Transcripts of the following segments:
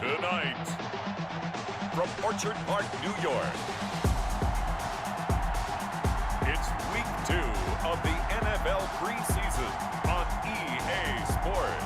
Tonight, from Orchard Park, New York, it's Week 2 of the NFL preseason on EA Sports.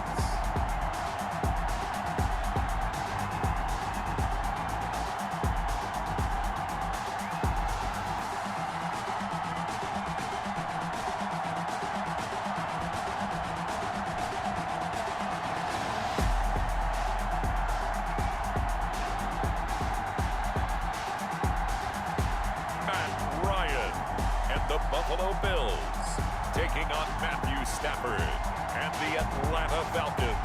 The Buffalo Bills taking on Matthew Stafford and the Atlanta Falcons.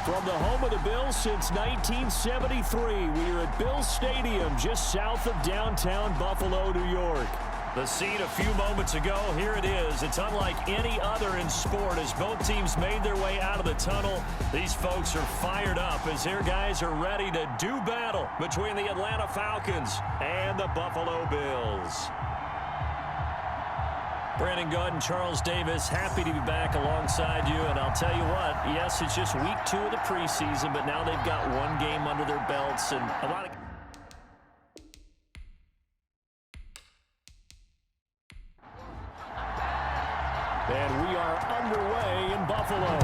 From the home of the Bills since 1973, we are at Bills Stadium just south of downtown Buffalo, New York. The scene a few moments ago, here it is. It's unlike any other in sport as both teams made their way out of the tunnel. These folks are fired up as their guys are ready to do battle between the Atlanta Falcons and the Buffalo Bills. Brandon Gaudin, Charles Davis, happy to be back alongside you. And I'll tell you what, yes, it's just week 2 of the preseason, but now they've got one game under their belts and a lot of... And we are underway in Buffalo.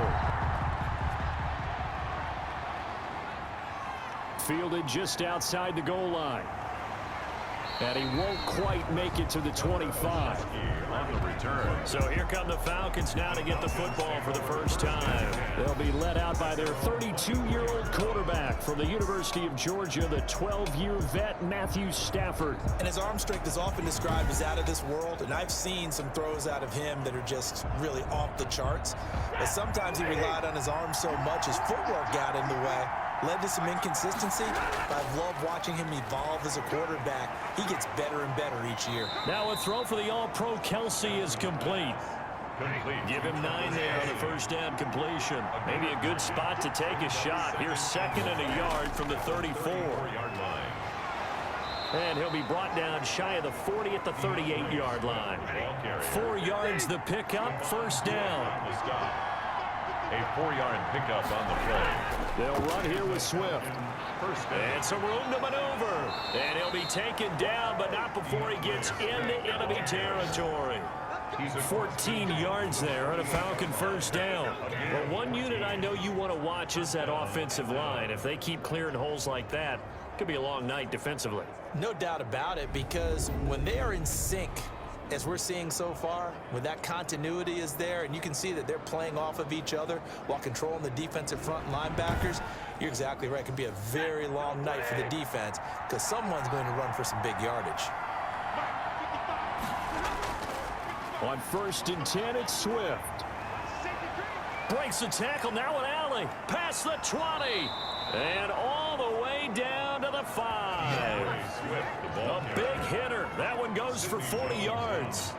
Fielded just outside the goal line. And he won't quite make it to the 25. On the return. So here come the Falcons now to get the football for the first time. They'll be led out by their 32-year-old quarterback from the University of Georgia, the 12-year vet Matthew Stafford. And his arm strength is often described as out of this world, and I've seen some throws out of him that are just really off the charts. But sometimes he relied on his arm so much, his footwork got in the way. Led to some inconsistency, but I've loved watching him evolve as a quarterback. He gets better and better each year. Now a throw for the All-Pro Kelsey is complete. Give him 9 there on the first down completion. Maybe a good spot to take a shot. Here's 2nd and a yard from the 34-yard line. And he'll be brought down shy of the 40 at the 38-yard line. 4 yards the pickup, first down. A 4-yard pickup on the play. They'll run here with Swift. And some room to maneuver. And he'll be taken down, but not before he gets into enemy territory. 14 yards there on a Falcon first down. But one unit I know you want to watch is that offensive line. If they keep clearing holes like that, it could be a long night defensively. No doubt about it, because when they are in sync, as we're seeing so far, when that continuity is there and you can see that they're playing off of each other while controlling the defensive front linebackers, you're exactly right. It can be a very long night for the defense because someone's going to run for some big yardage. On 1st and 10, it's Swift. Breaks the tackle, now an alley. Past the 20. And all the way down to the 5. A big hitter. That one goes for 40 yards.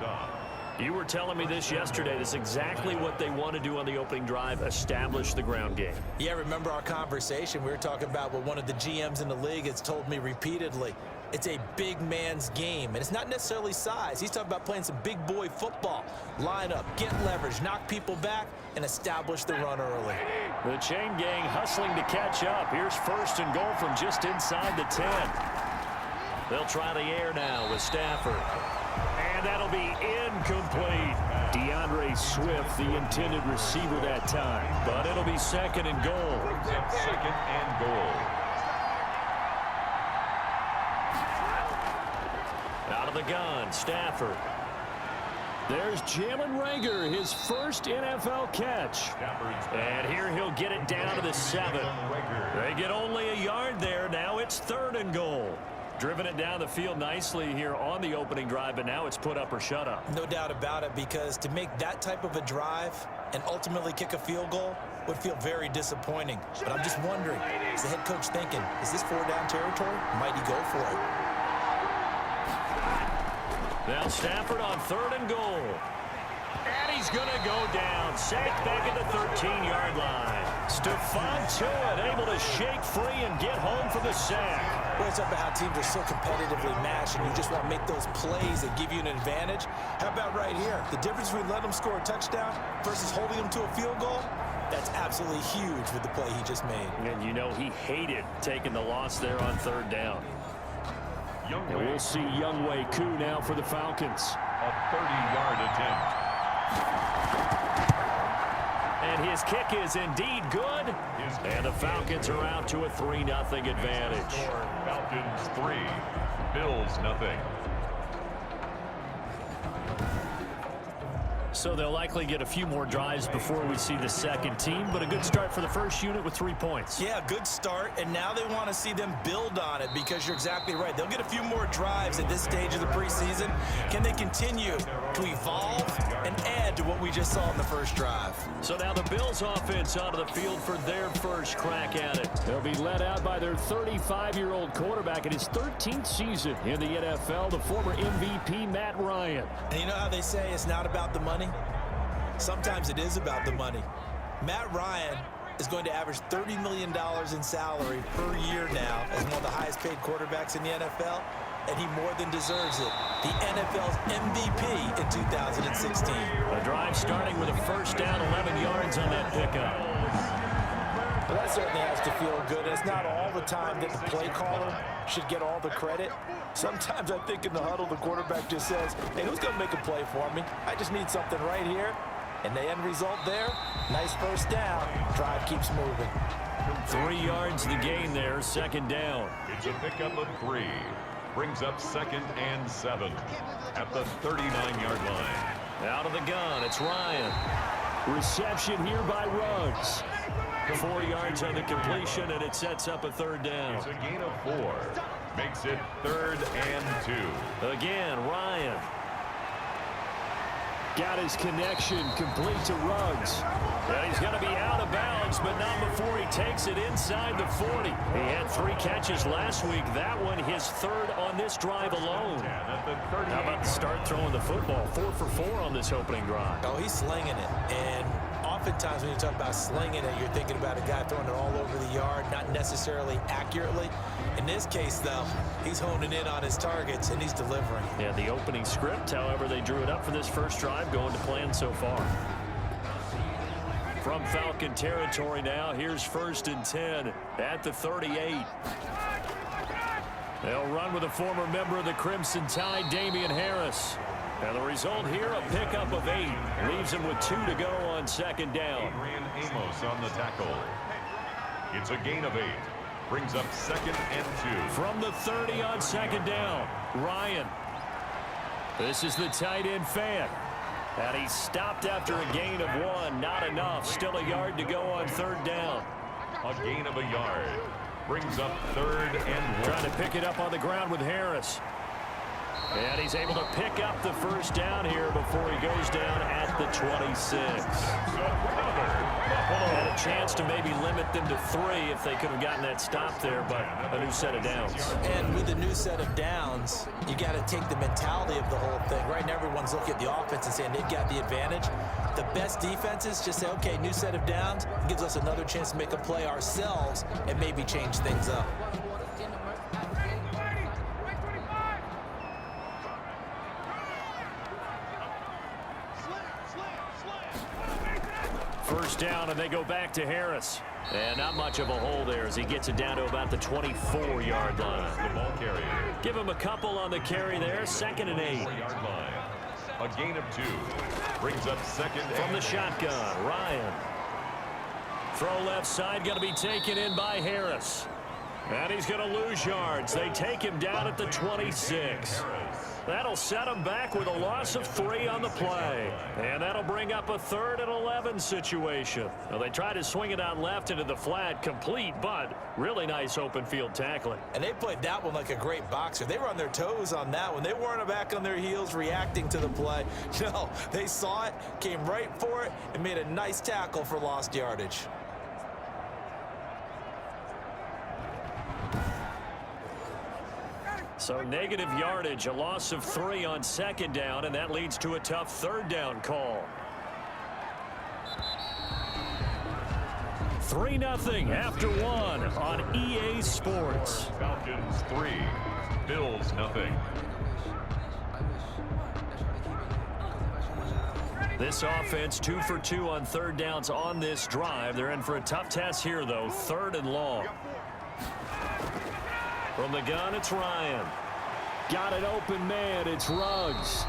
You were telling me this yesterday. That's exactly what they want to do on the opening drive, establish the ground game. Yeah, remember our conversation. We were talking about what one of the GMs in the league has told me repeatedly. It's a big man's game, and it's not necessarily size. He's talking about playing some big boy football. Line up, get leverage, knock people back, and establish the run early. The chain gang hustling to catch up. Here's 1st and goal from just inside the 10. They'll try the air now with Stafford. And that'll be incomplete. DeAndre Swift, the intended receiver that time. But it'll be 2nd and goal. 2nd and goal. Out of the gun, Stafford. There's Jalen Reagor, his first NFL catch. And here he'll get it down to the 7. They get only a yard there. Now it's 3rd and goal. Driven it down the field nicely here on the opening drive, but now it's put up or shut up. No doubt about it, because to make that type of a drive and ultimately kick a field goal would feel very disappointing. But I'm just wondering, is the head coach thinking, is this 4-down territory? Might he go for it? Now Stafford on 3rd and goal. And he's going to go down. Sacked back at the 13-yard line. Stephon Tuitt able to shake free and get home for the sack. Well, it's up about how teams are so competitively matched, and you just want to make those plays that give you an advantage. How about right here? The difference between letting them score a touchdown versus holding them to a field goal, that's absolutely absolutely huge with the play he just made. And you know he hated taking the loss there on third down. And we'll see Younghoe Koo now for the Falcons. A 30-yard attempt. And his kick is indeed good. And the Falcons are out to a 3-0 advantage. Falcons 3, Bills nothing. So they'll likely get a few more drives before we see the second team, but a good start for the first unit with 3 points. Yeah, good start, and now they want to see them build on it because you're exactly right. They'll get a few more drives at this stage of the preseason. Can they continue to evolve and add to what we just saw in the first drive? So now the Bills offense onto the field for their first crack at it. They'll be led out by their 35-year-old quarterback in his 13th season in the NFL, the former MVP Matt Ryan. And you know how they say it's not about the money? Sometimes it is about the money. Matt Ryan is going to average $30 million in salary per year now as one of the highest paid quarterbacks in the NFL, and he more than deserves it. The NFL's MVP in 2016. A drive starting with a first down, 11 yards on that pickup. Well, that certainly has to feel good. It's not all the time that the play caller should get all the credit. Sometimes I think in the huddle, the quarterback just says, hey, who's going to make a play for me? I just need something right here. And the end result there, nice first down. Drive keeps moving. 3 yards the gain there, second down. It's a pickup of 3. Brings up 2nd and 7 at the 39-yard line. Out of the gun, it's Ryan. Reception here by Ruggs. 4 yards on the completion, and it sets up a third down. It's a gain of 4. Makes it 3rd and 2. Again, Ryan. Got his connection complete to Ruggs. And he's going to be out of bounds, but not before he takes it inside the 40. He had 3 catches last week. That one his 3rd on this drive alone. How about to start throwing the football? 4 for 4 on this opening drive. Oh, he's slinging it. And oftentimes when you talk about slinging it, you're thinking about a guy throwing it all over the yard, not necessarily accurately. In this case, though, he's honing in on his targets, and he's delivering. Yeah, the opening script, however, they drew it up for this first drive, going to plan so far. From Falcon territory now, here's 1st and 10 at the 38. They'll run with a former member of the Crimson Tide, Damian Harris. And the result here, a pickup of 8. Leaves him with 2 to go on second down. Adrian Amos on the tackle. It's a gain of 8. Brings up 2nd and 2. From the 30 on second down, Ryan. This is the tight end fan. And he stopped after a gain of 1. Not enough. Still a yard to go on third down. A gain of a yard. Brings up 3rd and 1. Trying to pick it up on the ground with Harris. And he's able to pick up the first down here before he goes down at the 26. Had a chance to maybe limit them to 3 if they could have gotten that stop there, but a new set of downs. And with a new set of downs, you got to take the mentality of the whole thing. Right now, everyone's looking at the offense and saying they've got the advantage. The best defenses just say, okay, new set of downs, gives us another chance to make a play ourselves and maybe change things up. First down, and they go back to Harris. And not much of a hole there as he gets it down to about the 24-yard line. The ball carrier. Give him a couple on the carry there. 2nd and 8. 4-yard line. A gain of 2. Brings up 2nd From and the shotgun, Ryan. Throw left side, going to be taken in by Harris. And he's going to lose yards. They take him down at the 26. That'll set him back with a loss of 3 on the play. And that'll bring up a 3rd and 11 situation. Now they try to swing it out left into the flat, complete, but really nice open field tackling. And they played that one like a great boxer. They were on their toes on that one. They weren't back on their heels reacting to the play. No, they saw it, came right for it, and made a nice tackle for lost yardage. So negative yardage, a loss of 3 on second down, and that leads to a tough third down call. 3-0 after 1 on EA Sports. Falcons 3, Bills nothing. This offense 2 for 2 on third downs on this drive. They're in for a tough test here, though. 3rd and long. From the gun, it's Ryan. Got an open man. It's Ruggs.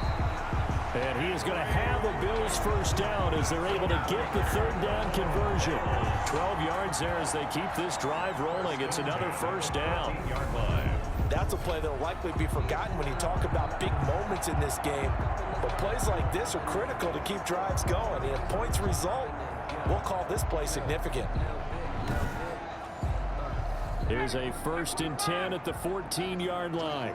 And he is going to have the Bills first down as they're able to get the 3rd down conversion. 12 yards there as they keep this drive rolling. It's another first down. That's a play that will likely be forgotten when you talk about big moments in this game. But plays like this are critical to keep drives going. And if points result, we'll call this play significant. Here's a 1st and 10 at the 14-yard line.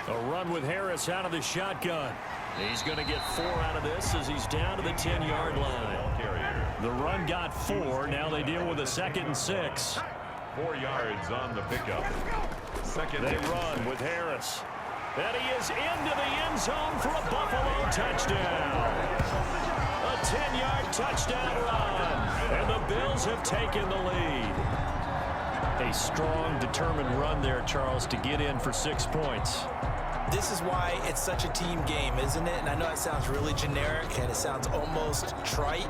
A run with Harris out of the shotgun. He's going to get 4 out of this as he's down to the 10-yard line. The run got 4. Now they deal with a 2nd and 6. 4 yards on the pickup. They run with Harris. And he is into the end zone for a Buffalo touchdown. A 10-yard touchdown run. And the Bills have taken the lead. A strong, determined run there, Charles, to get in for 6 points. This is why it's such a team game, isn't it? And I know it sounds really generic and it sounds almost trite,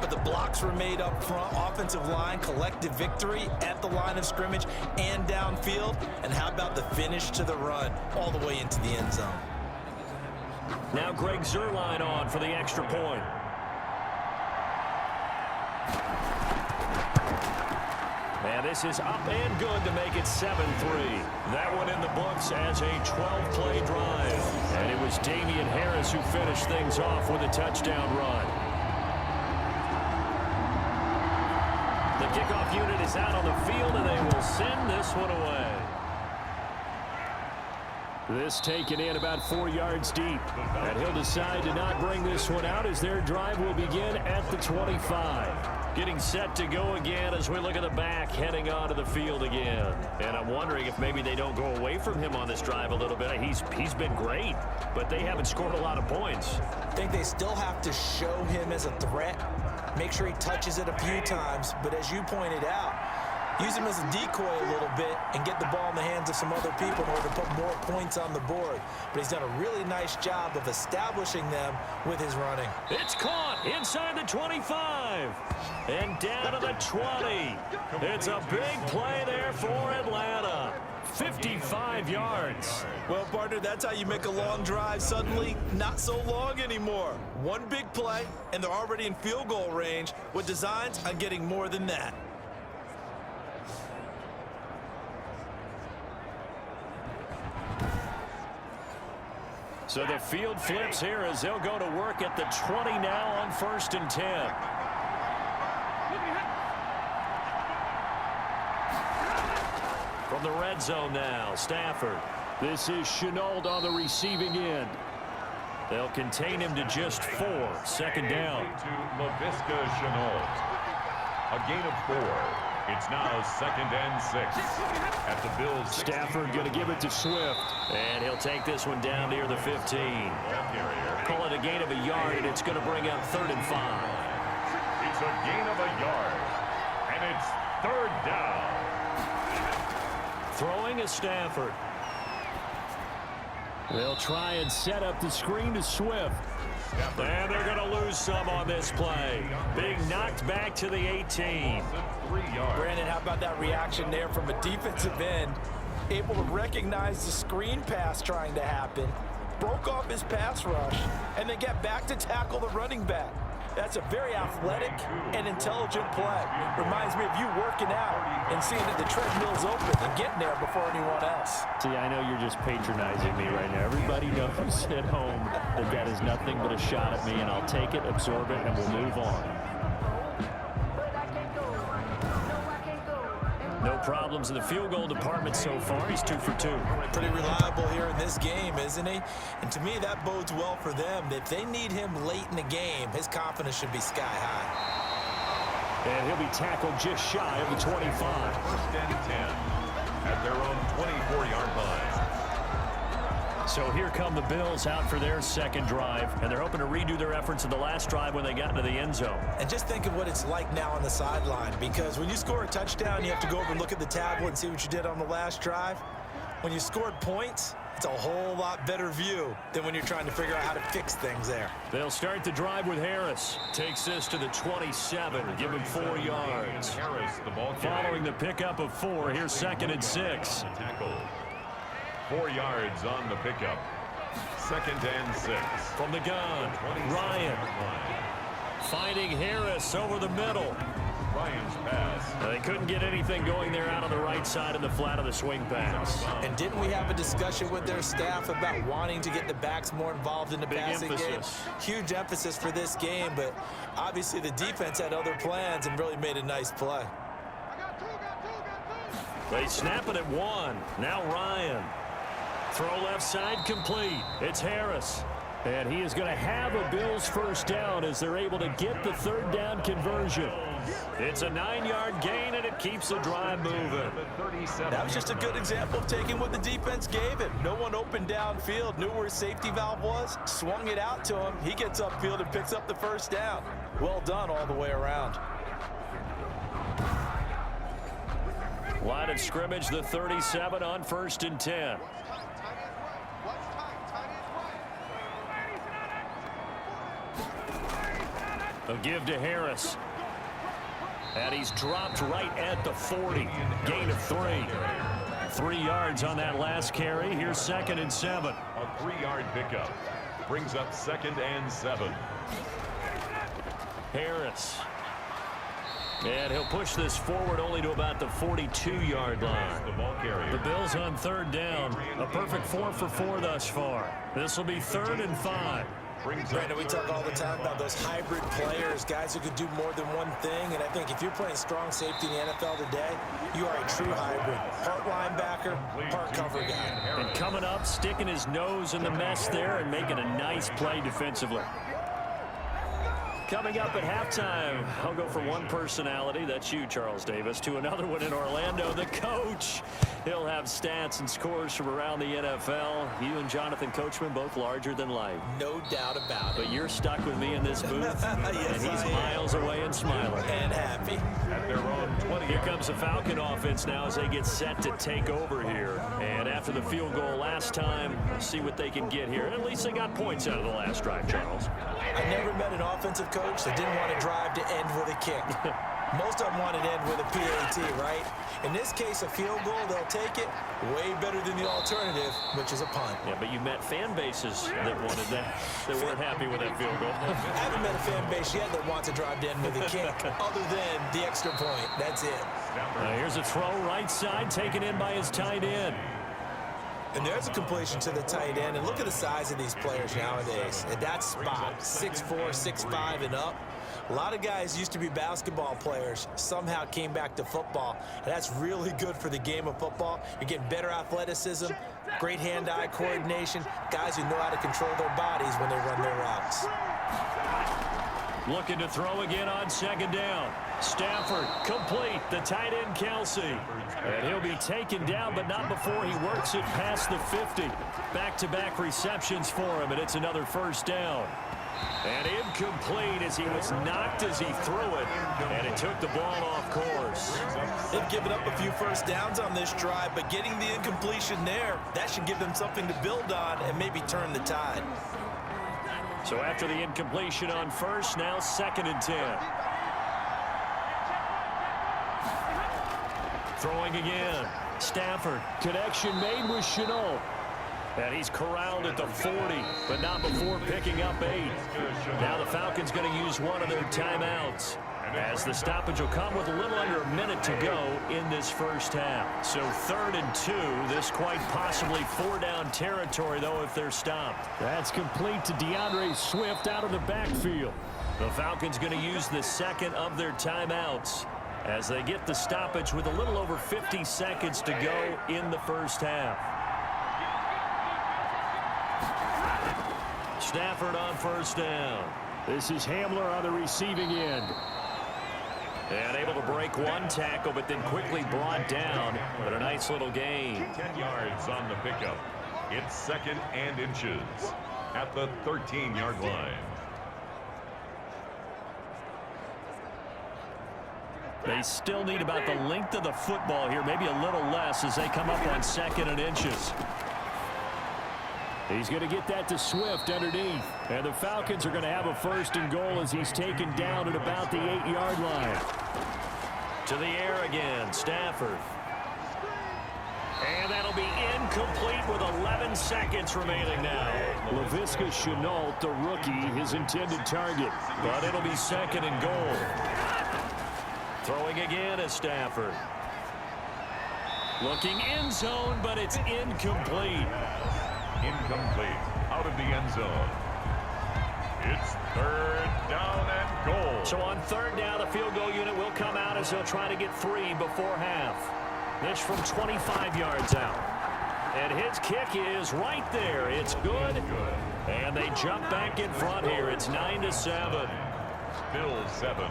but the blocks were made up front, offensive line, collective victory at the line of scrimmage and downfield. And how about the finish to the run all the way into the end zone? Now Greg Zuerlein on for the extra point. And this is up and good to make it 7-3. That one in the books as a 12-play drive. And it was Damian Harris who finished things off with a touchdown run. The kickoff unit is out on the field, and they will send this one away. This taken in about 4 yards deep. And he'll decide to not bring this one out as their drive will begin at the 25. Getting set to go again as we look at the back heading onto the field again. And I'm wondering if maybe they don't go away from him on this drive a little bit. He's been great, but they haven't scored a lot of points. I think they still have to show him as a threat. Make sure he touches it a few times. But as you pointed out, use him as a decoy a little bit and get the ball in the hands of some other people in order to put more points on the board. But he's done a really nice job of establishing them with his running. It's caught inside the 25 and down to the 20. It's a big play there for Atlanta. 55 yards. Well, partner, that's how you make a long drive suddenly not so long anymore. One big play, and they're already in field goal range with designs on getting more than that. So the field flips here as they'll go to work at the 20 now on 1st and 10. From the red zone now, Stafford. This is Shenault on the receiving end. They'll contain him to just 4. 2nd down. To LaVisca Shenault. A gain of 4. It's now 2nd and 6 at the Bills. Stafford going to give it to Swift, and he'll take this one down near the 15. Call it a gain of a yard, and it's going to bring up 3rd and 5. It's a gain of a yard, and it's 3rd down. Throwing is Stafford. They'll try and set up the screen to Swift. And they're going to lose some on this play. Being knocked back to the 18. Brandon, how about that reaction there from a defensive end? Able to recognize the screen pass trying to happen. Broke off his pass rush. And then get back to tackle the running back. That's a very athletic and intelligent play. Reminds me of you working out and seeing that the treadmill's open and getting there before anyone else. See, I know you're just patronizing me right now. Everybody knows at home that that is nothing but a shot at me, and I'll take it, absorb it, and we'll move on. No problems in the field goal department so far. He's 2 for 2. Pretty reliable here in this game, isn't he? And to me, that bodes well for them. If they need him late in the game, his confidence should be sky high. And he'll be tackled just shy of the 25. 1st and 10 at their own 24-yard line. So here come the Bills out for their 2nd drive, and they're hoping to redo their efforts in the last drive when they got into the end zone. And just think of what it's like now on the sideline, because when you score a touchdown, you have to go over and look at the tablet and see what you did on the last drive. When you scored points, It's a whole lot better view than when you're trying to figure out how to fix things there. They'll start the drive with Harris. Takes this to the 27, give him 4 yards. Harris, the ball Following the pickup of 4, here's 2nd and 6. Tackle. 4 yards on the pickup. 2nd and 6. From the gun, Ryan. Finding Harris over the middle. Ryan's pass. They couldn't get anything going there out on the right side of the flat of the swing pass. And didn't we have a discussion with their staff about wanting to get the backs more involved in the passing game? Huge emphasis for this game, but obviously the defense had other plans and really made a nice play. They snap it at 1. Now Ryan. Throw left side complete. It's Harris. And he is going to have a Bills first down as they're able to get the 3rd down conversion. It's a 9-yard gain, and it keeps the drive moving. That was just a good example of taking what the defense gave him. No one opened downfield, knew where his safety valve was, swung it out to him. He gets upfield and picks up the first down. Well done all the way around. Line of scrimmage, the 37 on 1st and 10. A give to Harris. And he's dropped right at the 40. Gain of 3. 3 yards on that last carry. Here's 2nd and 7. A 3-yard pickup. Brings up 2nd and 7. Harris. And he'll push this forward only to about the 42-yard line. The ball carrier. The Bills on 3rd down. A perfect 4 for 4 thus far. This will be 3rd and 5. Brandon, we talk all the time about those hybrid players, guys who could do more than one thing, and I think if you're playing strong safety in the NFL today, you are a true hybrid. Part linebacker, part cover guy. And coming up, sticking his nose in the mess there and making a nice play defensively. Coming up at halftime, I'll go from one personality, that's you, Charles Davis, to another one in Orlando, the coach. He'll have stats and scores from around the NFL. You and Jonathan Coachman both larger than life. No doubt about it. But you're stuck with me in this booth, yes, and he's miles away and smiling. And happy. At their own 20. Here comes the Falcon offense now as they get set to take over here. And after the field goal last time, let's see what they can get here. At least they got points out of the last drive, Charles. I never met an offensive coach that didn't want to drive to end with a kick. Most of them wanted to end with a PAT, right? In this case, a field goal, they'll take it. Way better than the alternative, which is a punt. Yeah, but you met fan bases that wanted that. They weren't happy with that field goal. I haven't met a fan base yet that wants to drive to end with a kick, other than the extra point. That's it. Here's a throw right side, taken in by his tight end. And there's a completion to the tight end. And look at the size of these players nowadays. At that spot, 6'4", 6'5", and up. A lot of guys used to be basketball players, somehow came back to football. And that's really good for the game of football. You're getting better athleticism, great hand-eye coordination, guys who know how to control their bodies when they run their routes. Looking to throw again on 2nd down. Stafford, complete, the tight end Kelsey. And he'll be taken down, but not before he works it past the 50. Back-to-back receptions for him, and it's another first down. And incomplete as he was knocked as he threw it, and it took the ball off course. They've given up a few first downs on this drive, but getting the incompletion there, that should give them something to build on and maybe turn the tide. So after the incompletion on first, now 2nd and 10. Throwing again. Stafford. Connection made with Chenault. And he's corralled at the 40, but not before picking up 8. Now the Falcons going to use one of their timeouts, as the stoppage will come with a little under a minute to go in this first half. So 3rd and 2, this quite possibly 4-down territory, though, if they're stopped. That's complete to DeAndre Swift out of the backfield. The Falcons going to use the second of their timeouts as they get the stoppage with a little over 50 seconds to go in the first half. Stafford on first down. This is Hamler on the receiving end. And able to break one tackle, but then quickly brought down. But a nice little gain. 10 yards on the pickup. It's 2nd and inches at the 13-yard line. They still need about the length of the football here, maybe a little less as they come up on 2nd and inches. He's going to get that to Swift underneath. And the Falcons are going to have a 1st and goal as he's taken down at about the 8-yard line. To the air again, Stafford. And that'll be incomplete with 11 seconds remaining now. Laviska Shenault, the rookie, his intended target. But it'll be 2nd and goal. Throwing again is Stafford. Looking end zone, but it's incomplete. Incomplete. Out of the end zone. It's 3rd down and goal. So on 3rd down, the field goal unit will come out as they'll try to get 3 before half. This from 25 yards out. And his kick is right there. It's good. And they jump back in front here. It's 9-7. Bills 7.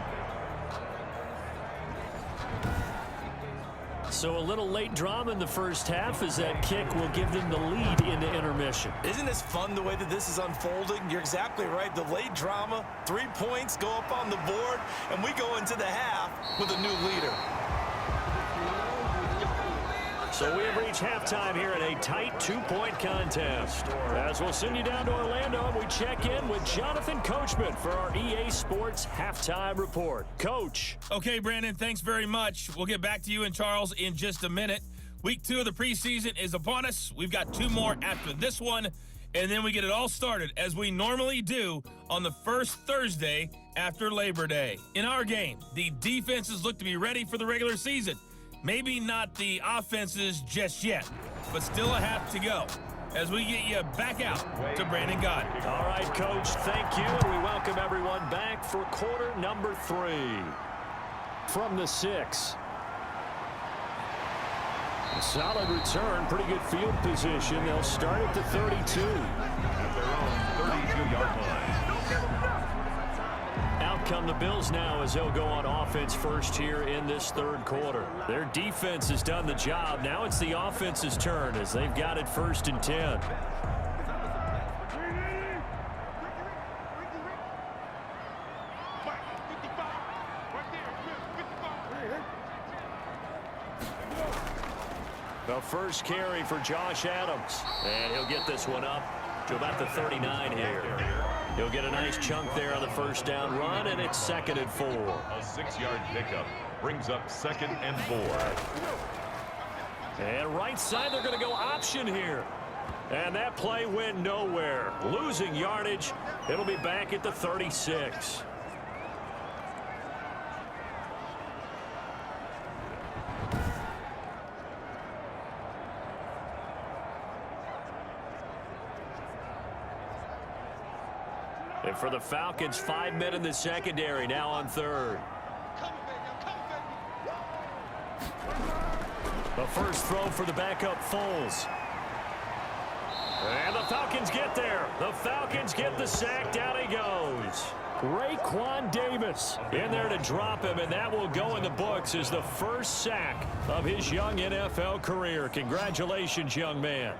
So a little late drama in the first half as that kick will give them the lead into intermission. Isn't this fun the way that this is unfolding? You're exactly right. The late drama, 3 points go up on the board, and we go into the half with a new leader. So we have reached halftime here in a tight 2-point contest. As we'll send you down to Orlando, we check in with Jonathan Coachman for our EA Sports Halftime Report. Coach. Okay, Brandon, thanks very much. We'll get back to you and Charles in just a minute. Week 2 of the preseason is upon us. We've got 2 more after this one, and then we get it all started, as we normally do, on the first Thursday after Labor Day. In our game, the defenses look to be ready for the regular season. Maybe not the offenses just yet, but still a half to go as we get you back out to Brandon Gaudin. All right, Coach, thank you. And we welcome everyone back for quarter number 3. From the 6. A solid return, pretty good field position. They'll start at the 32. At their own 32-yard line. Out come the Bills now as they'll go on offense first here in this 3rd quarter. Their defense has done the job. Now it's the offense's turn as they've got it 1st and 10. The first carry for Josh Adams. And he'll get this one up to about the 39 here. He'll get a nice chunk there on the 1st down run, and it's 2nd and 4. A 6-yard pickup brings up 2nd and 4. And right side, they're going to go option here. And that play went nowhere. Losing yardage. It'll be back at the 36. And for the Falcons, 5 men in the secondary, now on 3rd. The first throw for the backup Foles. And the Falcons get there. The Falcons get the sack. Down he goes. Raekwon Davis in there to drop him, and that will go in the books as the first sack of his young NFL career. Congratulations, young man.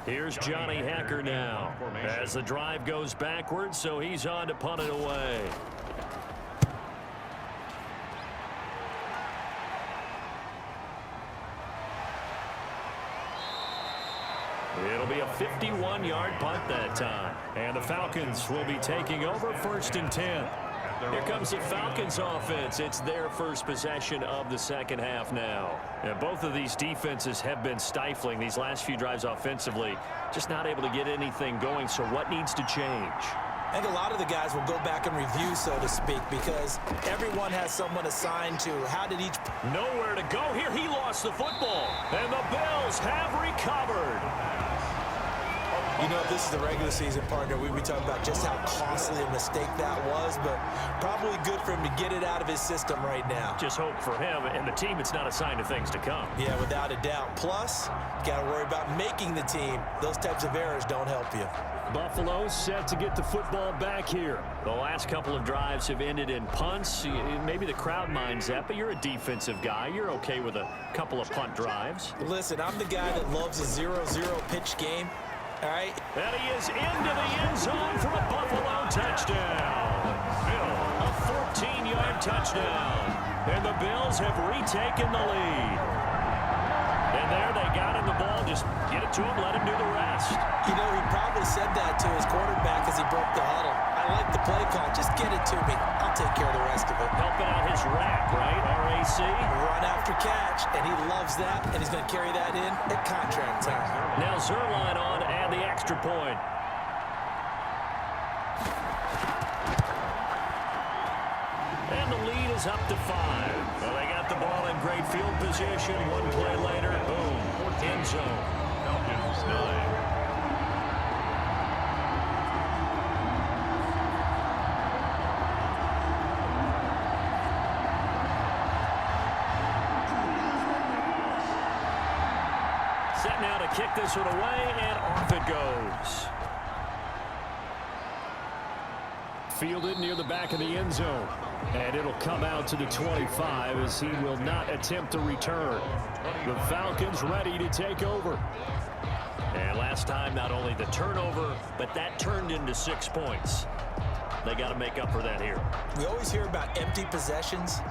Here's Johnny Hekker now as the drive goes backwards, so he's on to punt it away. It'll be a 51-yard punt that time. And the Falcons will be taking over 1st and 10. Here comes the Falcons offense. It's their first possession of the 2nd half now. And both of these defenses have been stifling these last few drives offensively. Just not able to get anything going. So what needs to change? I think a lot of the guys will go back and review, so to speak, because everyone has someone assigned to how did each... Nowhere to go here. He lost the football. And the Bills have recovered. You know, if this is the regular season, partner, we'd be talking about just how costly a mistake that was, but probably good for him to get it out of his system right now. Just hope for him and the team it's not a sign of things to come. Yeah, without a doubt. Plus, got to worry about making the team. Those types of errors don't help you. Buffalo set to get the football back here. The last couple of drives have ended in punts. Maybe the crowd minds that, but you're a defensive guy. You're okay with a couple of punt drives. Listen, I'm the guy that loves a 0-0 pitch game. All right. And he is into the end zone for a Buffalo touchdown. A 14-yard touchdown. And the Bills have retaken the lead. And there they got him the ball. Just get it to him, let him do the rest. You know, he probably said that to his quarterback as he broke the huddle. I like the play call. Just get it to me. I'll take care of the rest of it. Helping out his rack, right? RAC. Run after catch, and he loves that, and he's going to carry that in at contract time. Now Zerline on to add the extra point. And the lead is up to 5. Well, they got the ball in great field position. One play later, boom, end zone. Falcons 9. Set now to kick this one away, and off it goes. Fielded near the back of the end zone. And it'll come out to the 25 as he will not attempt to return. The Falcons ready to take over. And last time, not only the turnover, but that turned into 6 points. They got to make up for that here. We always hear about empty possessions,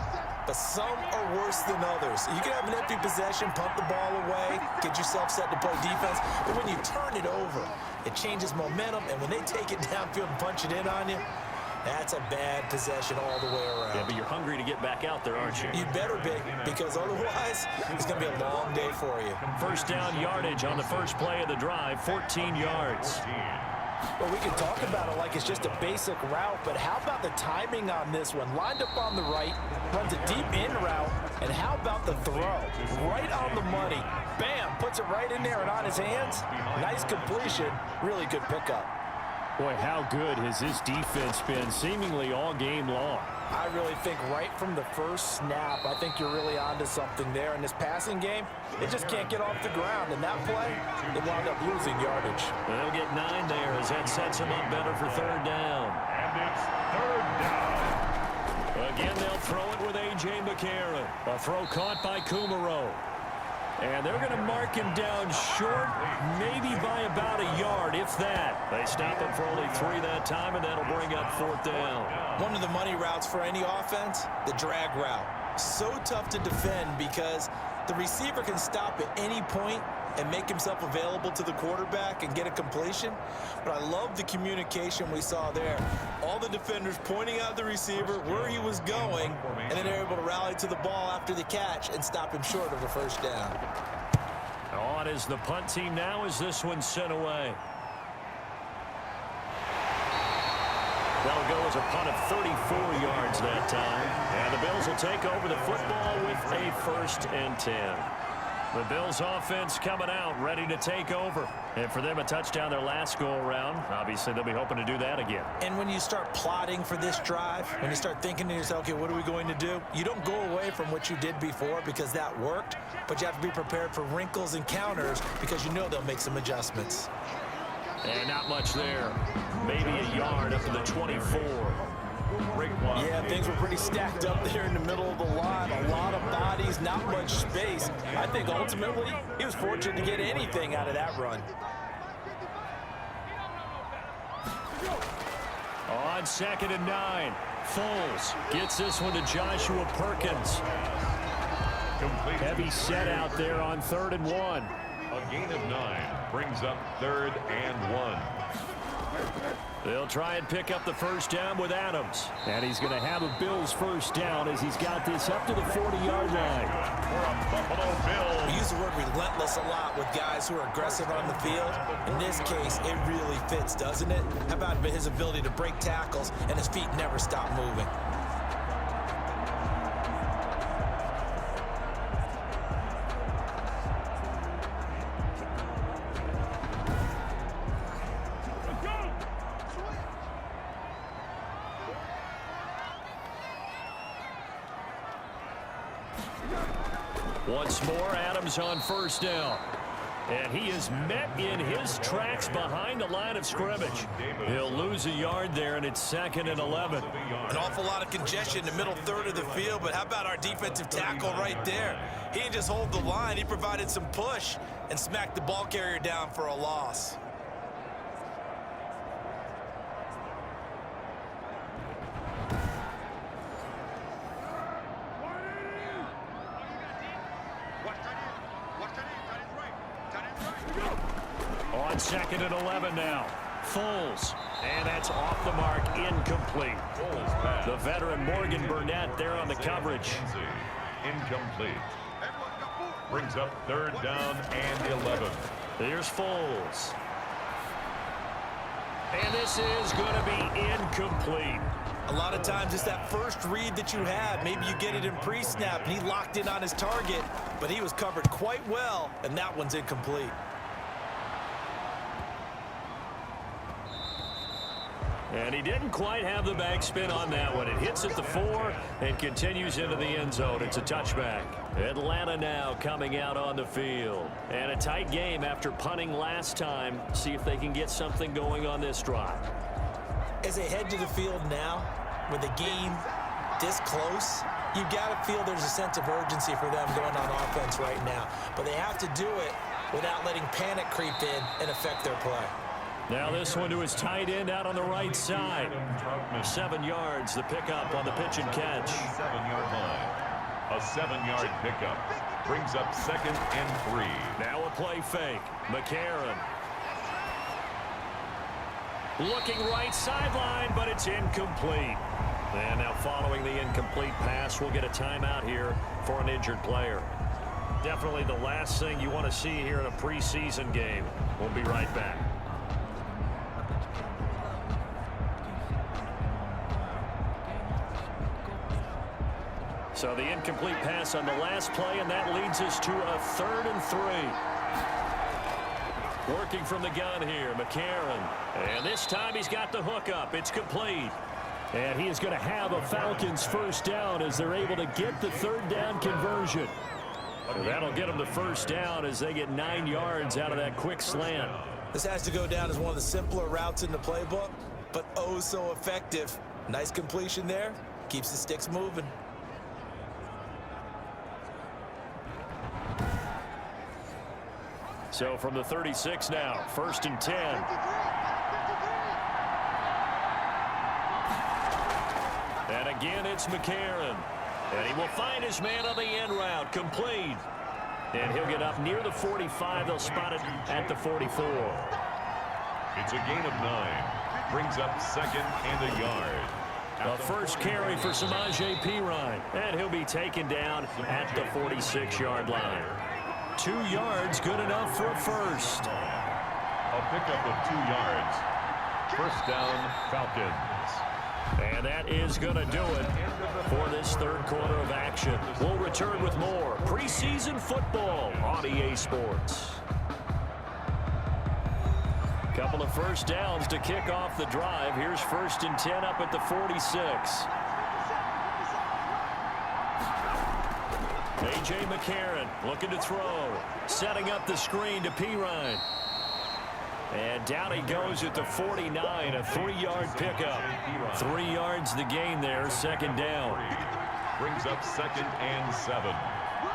but some are worse than others. You can have an empty possession, pump the ball away, get yourself set to play defense, but when you turn it over, it changes momentum, and when they take it downfield and punch it in on you, that's a bad possession all the way around. Yeah, but you're hungry to get back out there, aren't you? You better be, because otherwise, it's going to be a long day for you. First down yardage on the first play of the drive, 14 yards. Well, we can talk about it like it's just a basic route, but how about the timing on this one? Lined up on the right, runs a deep in route, and how about the throw? Right on the money. Bam, puts it right in there and on his hands. Nice completion, really good pickup. Boy, how good has this defense been seemingly all game long? I really think right from the first snap, I think you're really onto something there. In this passing game, they just can't get off the ground. And that play, they wound up losing yardage. They'll get 9 there as that sets them up better for third down. And it's third down. Again, they'll throw it with A.J. McCarron. A throw caught by Kumaro. And they're going to mark him down short, maybe by about a yard, if that. They stop him for only 3 that time, and that'll bring up fourth down. One of the money routes for any offense, the drag route. So tough to defend because the receiver can stop at any point and make himself available to the quarterback and get a completion. But I love the communication we saw there. All the defenders pointing out the receiver where he was going, and then they're able to rally to the ball after the catch and stop him short of a first down. On is the punt team now as this one's sent away. That'll go as a punt of 34 yards that time. And the Bills will take over the football with a 1st and 10. The Bills offense coming out, ready to take over. And for them, a touchdown their last go-around. Obviously, they'll be hoping to do that again. And when you start plotting for this drive, when you start thinking to yourself, okay, what are we going to do? You don't go away from what you did before because that worked, but you have to be prepared for wrinkles and counters because you know they'll make some adjustments. And not much there. Maybe a yard up to the 24. Yeah, things were pretty stacked up there in the middle of the line. A lot of bodies, not much space. I think ultimately he was fortunate to get anything out of that run. On 2nd and 9, Foles gets this one to Joshua Perkins. Heavy set out there on 3rd and 1. A gain of 9 brings up 3rd and 1. They'll try and pick up the first down with Adams. And he's going to have a Bills first down as he's got this up to the 40-yard line. For a Buffalo Bills. We use the word relentless a lot with guys who are aggressive on the field. In this case, it really fits, doesn't it? How about his ability to break tackles and his feet never stop moving? Once more, Adams on first down. And he is met in his tracks behind the line of scrimmage. He'll lose a yard there, and it's 2nd and 11. An awful lot of congestion in the middle third of the field, but how about our defensive tackle right there? He didn't just hold the line. He provided some push and smacked the ball carrier down for a loss. On 2nd and 11 now. Foles. And that's off the mark, incomplete. The veteran Morgan Burnett there on the coverage. Incomplete. Brings up 3rd down and 11. Here's Foles. And this is going to be incomplete. A lot of times it's that first read that you have. Maybe you get it in pre-snap, and he locked in on his target, but he was covered quite well, and that one's incomplete. And he didn't quite have the backspin on that one. It hits at the 4 and continues into the end zone. It's a touchback. Atlanta now coming out on the field. And a tight game after punting last time. See if they can get something going on this drive. As they head to the field now, with the game this close, you've got to feel there's a sense of urgency for them going on offense right now. But they have to do it without letting panic creep in and affect their play. Now this one to his tight end out on the right side. 7 yards, the pickup on the pitch and catch. 7-yard line. A 7-yard pickup. Brings up 2nd and 3. Now a play fake. McCarron. Looking right sideline, but it's incomplete. And now following the incomplete pass, we'll get a timeout here for an injured player. Definitely the last thing you want to see here in a preseason game. We'll be right back. So the incomplete pass on the last play, and that leads us to a 3rd and 3. Working from the gun here, McCarron. And this time he's got the hookup. It's complete. And he is going to have a Falcons first down as they're able to get the 3rd down conversion. And that'll get them the first down as they get 9 yards out of that quick slant. This has to go down as one of the simpler routes in the playbook, but oh so effective. Nice completion there. Keeps the sticks moving. So from the 36 now, 1st and 10. And again, it's McCarron. And he will find his man on the end route, complete. And he'll get up near the 45. They'll spot it at the 44. It's a gain of 9. Brings up 2nd and a yard. A first carry for Samaje Perine. And he'll be taken down at the 46-yard line. 2 yards, good enough for a first. A pickup of 2 yards. First down, Falcons. And that is going to do it for this 3rd quarter of action. We'll return with more preseason football on EA Sports. Couple of first downs to kick off the drive. Here's 1st and 10 up at the 46. A.J. McCarron looking to throw. Setting up the screen to Perine. And down he goes at the 49, a 3-yard pickup. 3 yards the gain there, 2nd down. Brings up 2nd and 7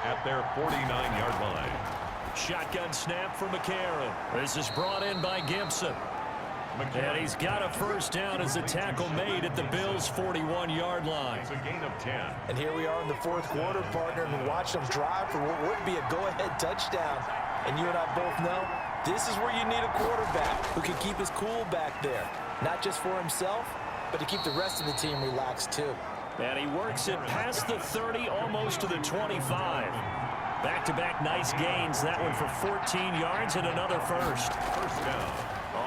at their 49-yard line. Shotgun snap for McCarron. This is brought in by Gibson. And he's got a first down as the tackle made at the Bills' 41-yard line. It's a gain of 10. And here we are in the 4th quarter, partner, and watch them drive for what would be a go-ahead touchdown. And you and I both know this is where you need a quarterback who can keep his cool back there. Not just for himself, but to keep the rest of the team relaxed too. And he works it past the 30, almost to the 25. Back-to-back nice gains. That one for 14 yards and another first. First down.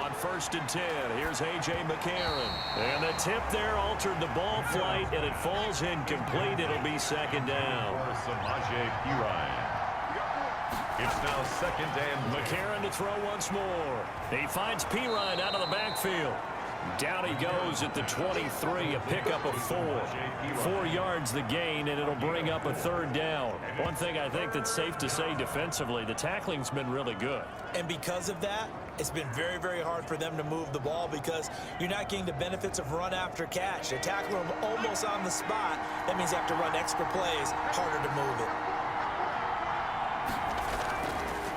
On 1st and 10, here's A.J. McCarron. And the tip there altered the ball flight, and it falls incomplete. It'll be 2nd down. For Samaje Perine. It's now 2nd and McCarron to throw once more. He finds Perine out of the backfield. Down he goes at the 23, a pickup of 4. 4 yards the gain, and it'll bring up a 3rd down. One thing I think that's safe to say defensively, the tackling's been really good. And because of that, it's been very, very hard for them to move the ball because you're not getting the benefits of run after catch. They tackle them almost on the spot. That means you have to run extra plays, harder to move it.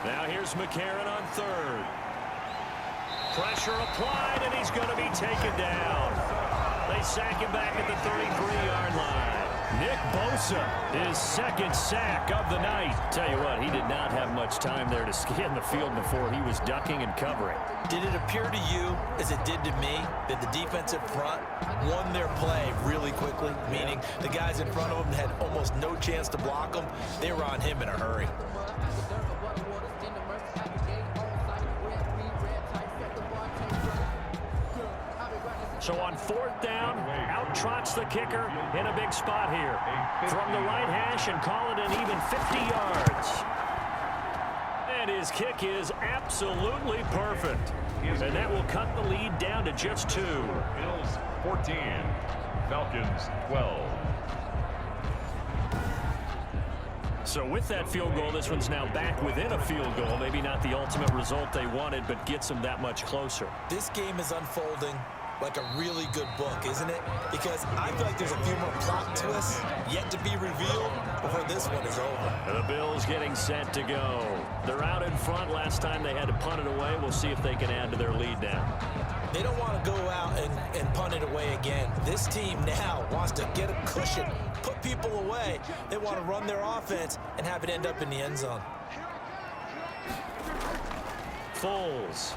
Now here's McCarron on 3rd. Pressure applied, and he's going to be taken down. They sack him back at the 33-yard line. Nick Bosa, his second sack of the night. Tell you what, he did not have much time there to scan the field before he was ducking and covering. Did it appear to you, as it did to me, that the defensive front won their play really quickly? Meaning the guys in front of him had almost no chance to block him. They were on him in a hurry. So on fourth down, out trots the kicker in a big spot here. From the right hash and call it an even 50 yards. And his kick is absolutely perfect. And that will cut the lead down to just 2. Bills 14, Falcons 12. So with that field goal, this one's now back within a field goal. Maybe not the ultimate result they wanted, but gets them that much closer. This game is unfolding like a really good book, isn't it? Because I feel like there's a few more plot twists yet to be revealed before this one is over. The Bills getting set to go. They're out in front. Last time they had to punt it away. We'll see if they can add to their lead now. They don't want to go out and punt it away again. This team now wants to get a cushion, put people away. They want to run their offense and have it end up in the end zone. Foles.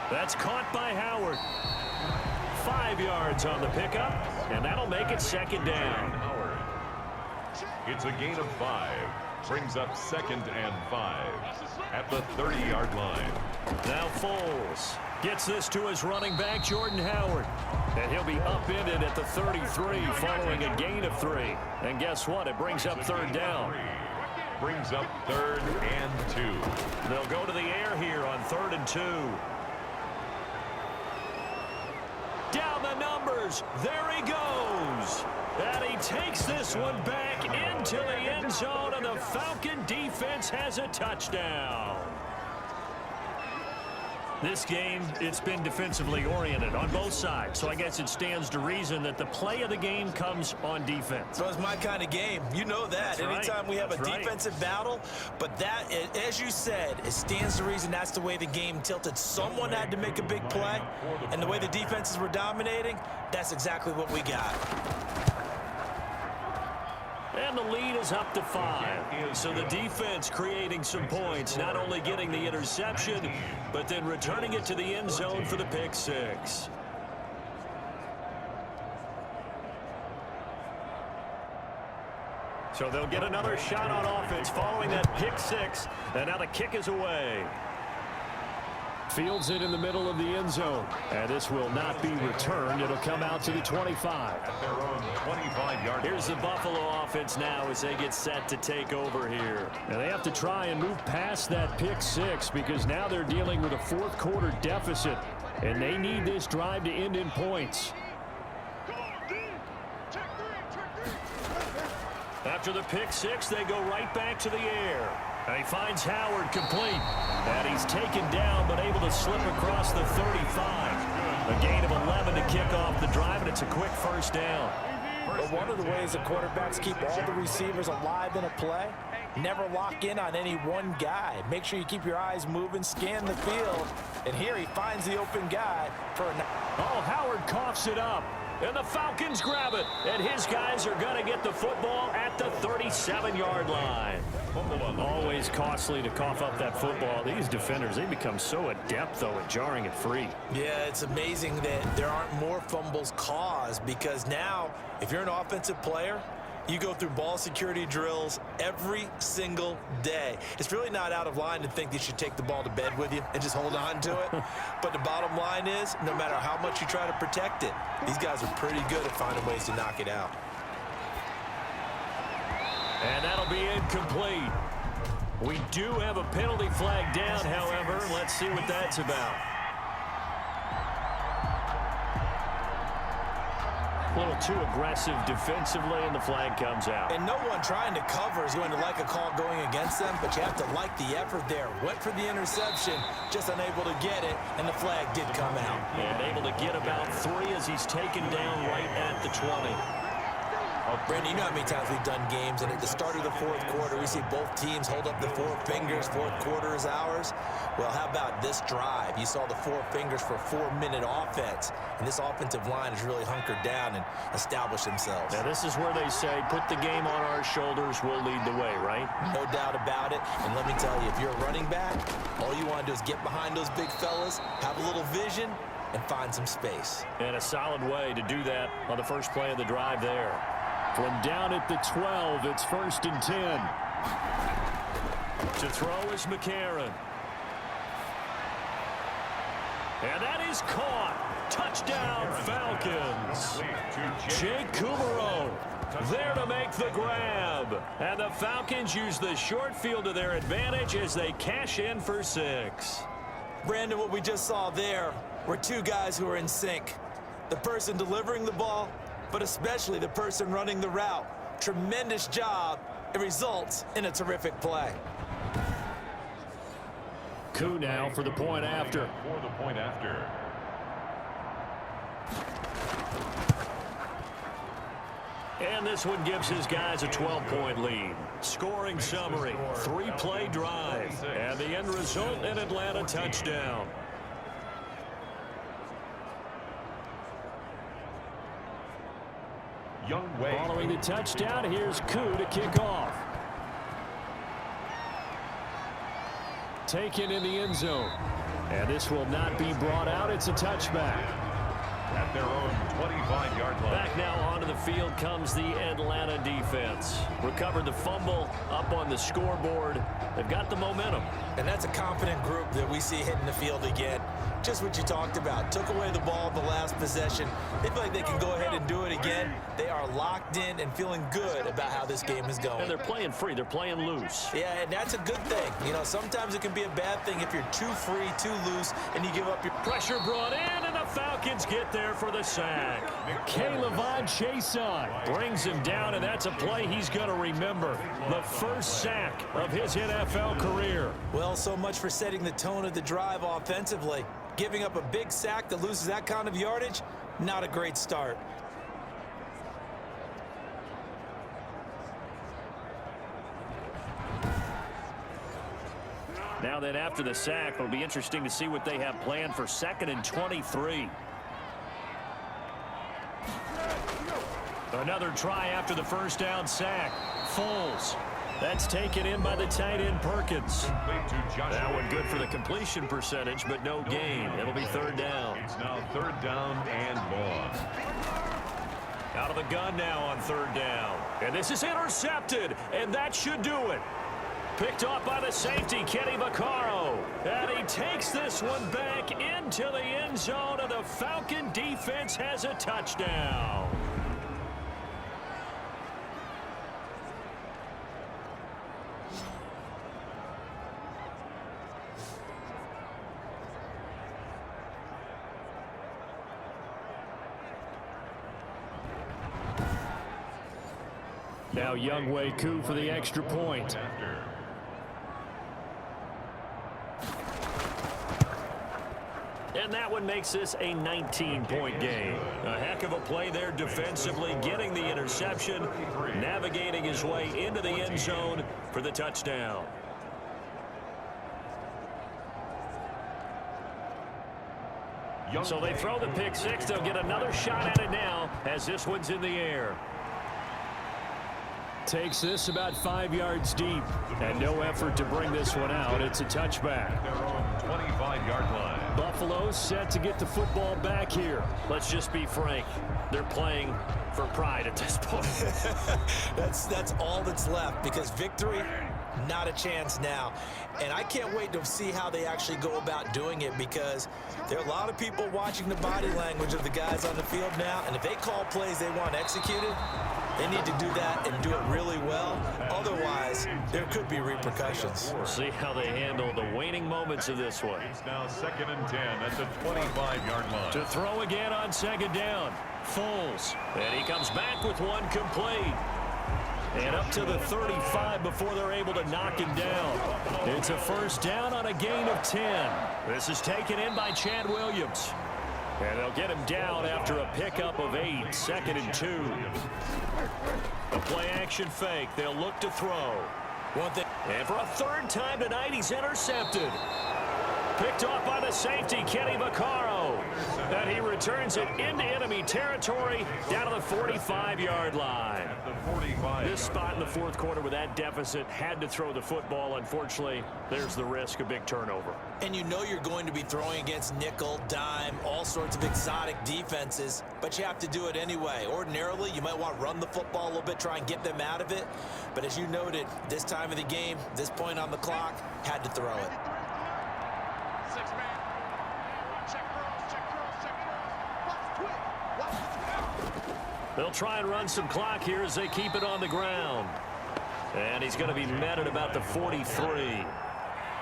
That's caught by Howard. 5 yards on the pickup, and that'll make it second down. Howard. It's a gain of 5. Brings up 2nd and 5 at the 30-yard line. Now Foles gets this to his running back, Jordan Howard. And he'll be upended at the 33 following a gain of 3. And guess what? It brings up third down. Brings up 3rd and 2. They'll go to the air here on 3rd and 2. Down the numbers. There he goes. And he takes this one back into the end zone, and the Falcon defense has a touchdown. This game, it's been defensively oriented on both sides, so I guess it stands to reason that the play of the game comes on defense. So it's my kind of game. You know that. That's Anytime right. we have That's a right. defensive battle, but that, as you said, it stands to reason that's the way the game tilted. Someone had to make a big play, and the way the defenses were dominating, that's exactly what we got. And the lead is up to 5. So the defense creating some points, not only getting the interception, but then returning it to the end zone for the pick 6. So they'll get another shot on offense following that pick 6, and now the kick is away. Fields it in the middle of the end zone, and this will not be returned. It'll come out to the 25. At their own 25-yard line. Here's the Buffalo offense now as they get set to take over here. And they have to try and move past that pick 6 because now they're dealing with a fourth quarter deficit, and they need this drive to end in points. After the pick 6, they go right back to the air. And he finds Howard complete. And he's taken down but able to slip across the 35. A gain of 11 to kick off the drive, and it's a quick first down. But one of the ways the quarterbacks keep all the receivers alive in a play, never lock in on any one guy. Make sure you keep your eyes moving, scan the field. And here he finds the open guy for a... Oh, Howard coughs it up. And the Falcons grab it. And his guys are going to get the football at the 37-yard line. Always costly to cough up that football. These defenders, they become so adept, though, at jarring it free. Yeah, it's amazing that there aren't more fumbles caused because now, if you're an offensive player, you go through ball security drills every single day. It's really not out of line to think you should take the ball to bed with you and just hold on to it. But the bottom line is, no matter how much you try to protect it, these guys are pretty good at finding ways to knock it out. And that'll be incomplete. We do have a penalty flag down, however. Let's see what that's about. A little too aggressive defensively, and the flag comes out. And no one trying to cover is going to like a call going against them, but you have to like the effort there. Went for the interception, just unable to get it, and the flag did come out. And able to get about 3 as he's taken down right at the 20. Brandon, you know how many times we've done games, and at the start of the fourth quarter, we see both teams hold up the four fingers, fourth quarter is ours. Well, how about this drive? You saw the four fingers for a 4-minute offense, and this offensive line has really hunkered down and established themselves. Now, this is where they say, put the game on our shoulders, we'll lead the way, right? No doubt about it, and let me tell you, if you're a running back, all you want to do is get behind those big fellas, have a little vision, and find some space. And a solid way to do that on the first play of the drive there. From down at the 12, it's 1st and 10. To throw is McCarron. And that is caught. Touchdown, Falcons. Jake Kumaro there to make the grab. And the Falcons use the short field to their advantage as they cash in for 6. Brandon, what we just saw there were two guys who are in sync. The person delivering the ball, but especially the person running the route. Tremendous job. It results in a terrific play. Koo now for the point after. For the point after. And this one gives his guys a 12-point lead. Scoring summary, 3-play drive, and the end result, an Atlanta touchdown. Following the touchdown, here's Koo to kick off. Taken in the end zone. And this will not be brought out. It's a touchback. At their own 25-yard line. Back now onto the field comes the Atlanta defense. Recovered the fumble up on the scoreboard. They've got the momentum. And that's a confident group that we see hitting the field again. Just what you talked about. Took away the ball the last possession. They feel like they can go ahead and do it again. They are locked in and feeling good about how this game is going. And they're playing free. They're playing loose. Yeah, and that's a good thing. You know, sometimes it can be a bad thing if you're too free, too loose, and you give up your... Pressure brought in, and the Falcons get there for the sack. Caleb Chason brings him down, and that's a play he's going to remember. The first sack of his NFL career. Well, so much for setting the tone of the drive offensively. Giving up a big sack that loses that kind of yardage, not a great start. Now then, after the sack, it'll be interesting to see what they have planned for 2nd and 23. Another try after the first down sack. Foles. That's taken in by the tight end Perkins. That one good for the completion percentage, but no gain. It'll be 3rd down. It's now 3rd down and long. Out of the gun now on 3rd down. And this is intercepted, and that should do it. Picked off by the safety, Kenny Vaccaro. And he takes this one back into the end zone, and the Falcon defense has a touchdown. Now Younghoe Koo for the extra point. And that one makes this a 19-point game. A heck of a play there defensively, getting the interception, navigating his way into the end zone for the touchdown. So they throw the pick six. They'll get another shot at it now as this one's in the air. Takes this about 5 yards deep, and no effort to bring this one out. It's a touchback. Their own 25-yard line. Buffalo set to get the football back here. Let's just be frank. They're playing for pride at this point. That's all that's left, because victory, not a chance now. And I can't wait to see how they actually go about doing it, because there are a lot of people watching the body language of the guys on the field now, and if they call plays they want executed, they need to do that and do it really well. Otherwise, there could be repercussions. We'll see how they handle the waning moments of this one. It's now 2nd and 10 at the 25-yard line. To throw again on 2nd down. Foles. And he comes back with one complete. And up to the 35 before they're able to knock him down. It's a 1st down on a gain of 10. This is taken in by Chad Williams. And they'll get him down after a pickup of 8, 2nd and 2. A play-action fake. They'll look to throw. And for a 3rd time tonight, he's intercepted. Picked off by the safety, Kenny Vaccaro. And he returns it into enemy territory down to the 45-yard line. This spot in the 4th quarter with that deficit had to throw the football. Unfortunately, there's the risk of big turnover. And you know you're going to be throwing against nickel, dime, all sorts of exotic defenses, but you have to do it anyway. Ordinarily, you might want to run the football a little bit, try and get them out of it. But as you noted, this time of the game, this point on the clock, had to throw it. They'll try and run some clock here as they keep it on the ground. And he's going to be met at about the 43.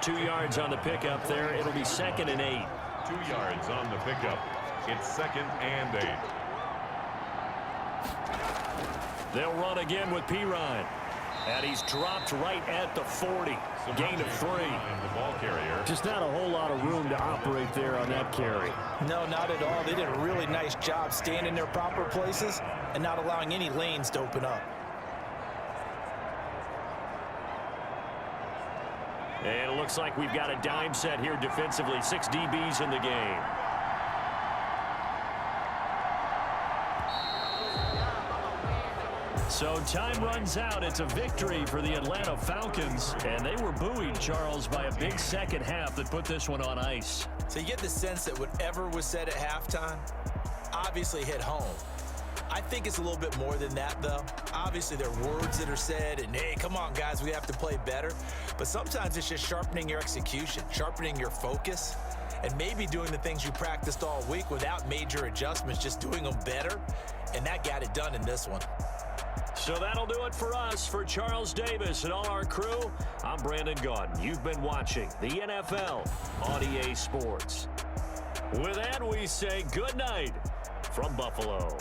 2 yards on the pickup there. It'll be 2nd and 8. 2 yards on the pickup. It's 2nd and 8. They'll run again with Pirine. And he's dropped right at the 40. Gain of 3. The ball carrier. Just not a whole lot of room to operate there on that carry. No, not at all. They did a really nice job staying in their proper places and not allowing any lanes to open up. And it looks like we've got a dime set here defensively. 6 DBs in the game. So time runs out. It's a victory for the Atlanta Falcons. And they were buoyed, Charles, by a big 2nd half that put this one on ice. So you get the sense that whatever was said at halftime obviously hit home. I think it's a little bit more than that, though. Obviously, there are words that are said, and, hey, come on, guys, we have to play better. But sometimes it's just sharpening your execution, sharpening your focus, and maybe doing the things you practiced all week without major adjustments, just doing them better, and that got it done in this one. So that'll do it for us. For Charles Davis and all our crew, I'm Brandon Gaudin. You've been watching the NFL on EA Sports. With that, we say good night from Buffalo.